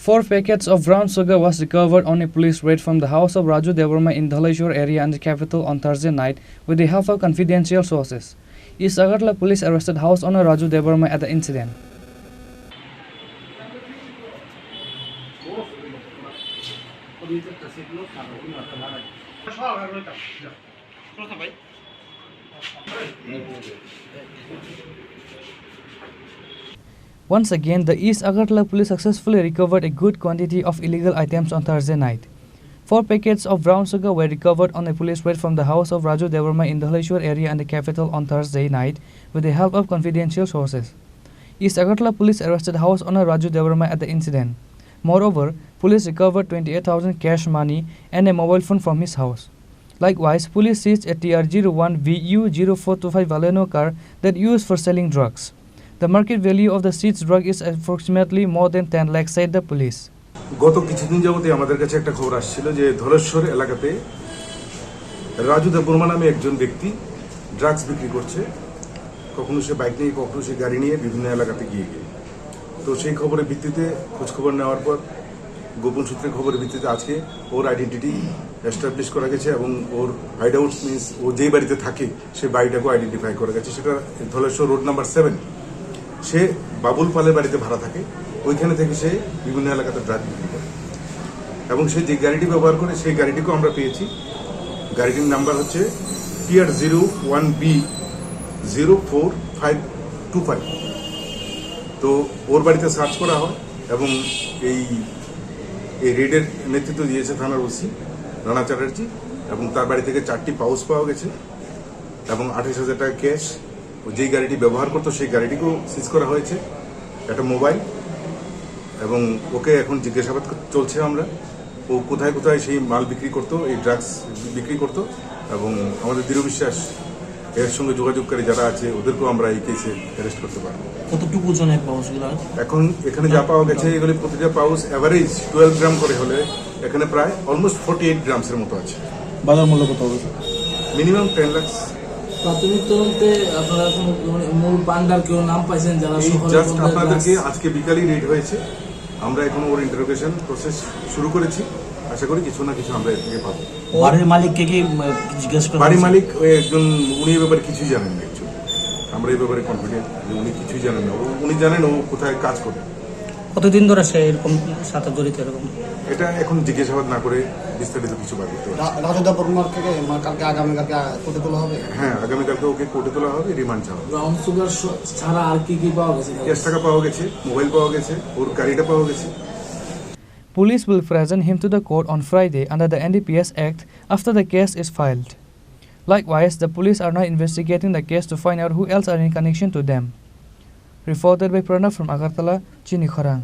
4 packets of brown sugar was recovered on a police raid from the house of Raju Debbarma in Dhaleshwar area and the capital on Thursday night with the help of confidential sources. East Agartala police arrested house owner Raju Debbarma at the incident. Once again, the East Agartala police successfully recovered a good quantity of illegal items on Thursday night. 4 packets of brown sugar were recovered on a police raid from the house of Raju Debbarma in the Dhaleshwar area and the capital on Thursday night with the help of confidential sources. East Agartala police arrested house owner Raju Debbarma at the incident. Moreover, police recovered 28,000 cash money and a mobile phone from his house. Likewise, police seized a TR01 VU0425 Valeno car that used for selling drugs. The market value of the seized drug is approximately more than 10 lakhs, said the police. গত কিছুদিন যাবতই আমাদের কাছে একটা খবর আসছিল যে ধলেশ্বর এলাকাতে রাজু দেববর্মা নামে একজন ব্যক্তি ড্রাগস বিক্রি করছে। কখনো সে বাইক নিয়ে কখনো সে গাড়ি নিয়ে বিভিন্ন এলাকাতে গিয়ে তো সেই খবরের ভিত্তিতে খোঁজখবর নেওয়ার পর গোপন সূত্রের খবরের ভিত্তিতে আজকে ওর আইডেন্টিটি এস্টাবলিশ করা গেছে এবং ওর হাইড আউট মিনস ও যেই বাড়িতে থাকে সেই বাড়িটাকে আইডেন্টিফাই করা গেছে। সেটা ধলেশ্বর রোড নাম্বার 7। সে বাবুল পালের বাড়িতে ভাড়া থাকে, ওইখানে থেকে সে বিভিন্ন এলাকাতে ড্রাগ বিক্রি করে এবং সে যে গাড়িটি ব্যবহার করে সেই গাড়িটিকেও আমরা পেয়েছি। গাড়িটির নাম্বার হচ্ছে TR01B04525। তো ওর বাড়িতে সার্চ করা হয় এবং এই রেডের নেতৃত্ব দিয়েছে থানার ওসি রানা চ্যাটার্জি এবং তার বাড়ি থেকে 4টি পাউচ পাওয়া গেছে এবং 28,000 টাকা ক্যাশ। যেই গাড়িটি ব্যবহার করতো সেই গাড়িটিকেও সিজ করা হয়েছে, একটা মোবাইল, এবং ওকে এখন জিজ্ঞাসাবাদ চলছে। আমরা ও কোথায় কোথায় সেই মাল বিক্রি করতো, এই ড্রাগস বিক্রি করতো, এবং আমাদের দৃঢ় বিশ্বাস এর সঙ্গে যোগাযোগকারী যারা আছে ওদেরকেও আমরা এই কেসে অ্যারেস্ট করতে পারবো। কতটুকু ওজনের পাউচগুলো এখন এখানে যা পাওয়া গেছে এগুলি প্রতিটা পাউচ অ্যাভারেজ 12 গ্রাম করে হলে এখানে প্রায় অলমোস্ট 48 গ্রামসের মতো আছে। বাজার মূল্য কত হবে? মিনিমাম 10 লাখ। প্রাথমিক তদন্তে আপনারা মূল পান্ডার কেউ নাম পাইছেন যারা জাস্ট আপনাদেরকে আজকে বিকালই রেড হয়েছে। আমরা এখন ওর ইন্টারোগেশন প্রসেস শুরু করেছি, আশা করি কিছু না কিছু আমরা এর থেকে পাবো। বাড়ির মালিককে কি জিজ্ঞেস করা? বাড়ির মালিক একজন, উনি এই ব্যাপারে কিছুই জানেন না। আমরা এই ব্যাপারে কনফিডেন্ট যে উনি কিছুই জানেন না। উনি জানেন ও কোথায় কাজ করে। কতদিন ধরে সে এরকম সাথে জড়িত? এরকম এটা এখন জিজ্ঞাসাবাদ না করে বিস্তারিত কিছু বার করতে হবে। রাজু দেববর্মার থেকে কালকে আগামীকালকে কোর্টে তোলা হবে। হ্যাঁ, আগামীকালকে ওকে কোর্টে তোলা হবে, রিমান্ড চাওয়া হবে। ব্রাউন সুগার ছাড়া আর কি পাওয়া গেছে? ক্যাশ টাকা পাওয়া গেছে, মোবাইল পাওয়া গেছে, ওর গাড়িটা পাওয়া গেছে। Police will present him to the court on Friday under the NDPS Act after the case is filed. Likewise, the police are now investigating the case to find out who else are in connection to them. Reported by Pranav from Agartala, Chini, Khorang.